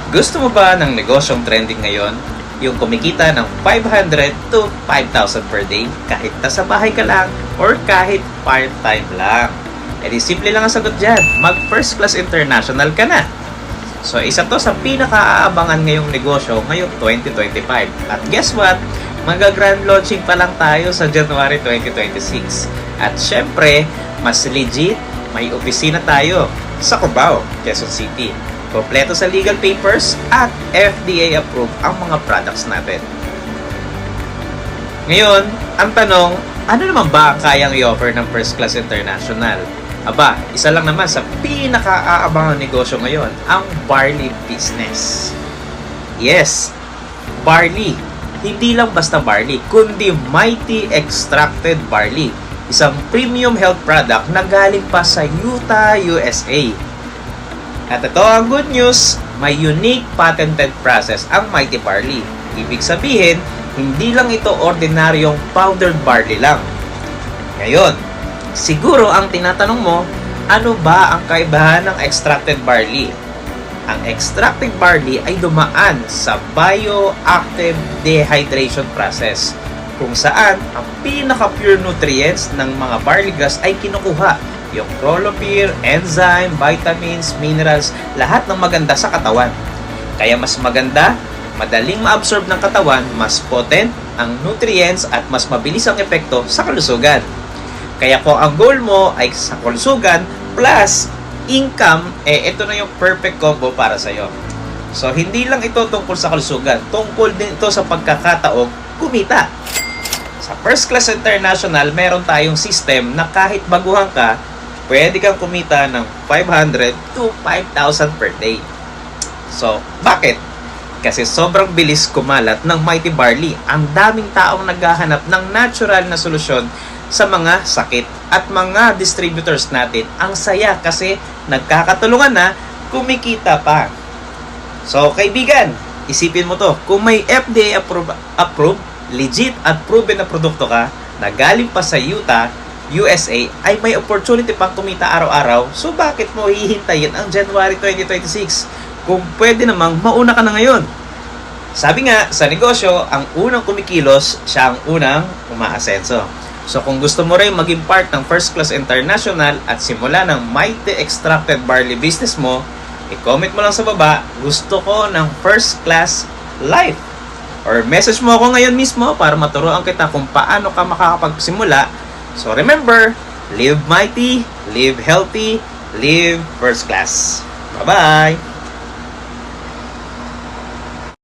Gusto mo ba ng negosyong trending ngayon? Yung kumikita ng 500 to 5,000 per day kahit nasa bahay ka lang or kahit part-time lang. E di simple lang ang sagot dyan, mag First Class International ka na. So isa to sa pinaka-aabangan ngayong negosyo ngayong 2025. At guess what? Mag-grand launching pa lang tayo sa January 2026. At syempre, mas legit, may opisina tayo sa Cubao, Quezon City. Kompleto sa legal papers at FDA approved ang mga products natin. Ngayon, ang tanong, ano naman ba ang kayang i-offer ng First Class International? Aba, isa lang naman sa pinaka-aabangang negosyo ngayon, ang barley business. Yes, barley. Hindi lang basta barley, kundi Mighty Extracted Barley. Isang premium health product na galing pa sa Utah, USA. At ito ang good news, may unique patented process ang Mighty Barley. Ibig sabihin, hindi lang ito ordinaryong powdered barley lang. Ngayon, siguro ang tinatanong mo, ano ba ang kaibahan ng extracted barley? Ang extracted barley ay dumaan sa bioactive dehydration process, kung saan ang pinaka-pure nutrients ng mga barley grass ay kinukuha. Yung chlorophll, enzyme, vitamins, minerals, lahat ng maganda sa katawan. Kaya mas maganda, madaling ma-absorb ng katawan, mas potent ang nutrients at mas mabilis ang epekto sa kalusugan. Kaya kung ang goal mo ay sa kalusugan plus income, ito na yung perfect combo para sa'yo. So, hindi lang ito tungkol sa kalusugan, tungkol din ito sa pagkakataong kumita. Sa First Class International, meron tayong system na kahit baguhan ka, pwede kang kumita ng 500 to 5,000 per day. So, bakit? Kasi sobrang bilis kumalat ng Mighty Barley. Ang daming taong naghahanap ng natural na solusyon sa mga sakit. At mga distributors natin, ang saya kasi nagkakatulungan na, kumikita pa. So, kaibigan, isipin mo to. Kung may FDA approved, legit at proven na produkto ka na galing pa sa Utah, USA, ay may opportunity pang kumita araw-araw, so bakit mo hihintayin ang January 2026 kung pwede namang mauna ka na ngayon? Sabi nga, sa negosyo, ang unang kumikilos, siya ang unang umaasenso. So kung gusto mo rin maging part ng First Class International at simula ng Mighty Extracted Barley business mo, i-comment mo lang sa baba, gusto ko ng First Class Life. Or message mo ako ngayon mismo para maturuan kita kung paano ka makakapagsimula. So remember, live mighty, live healthy, live first class. Bye-bye!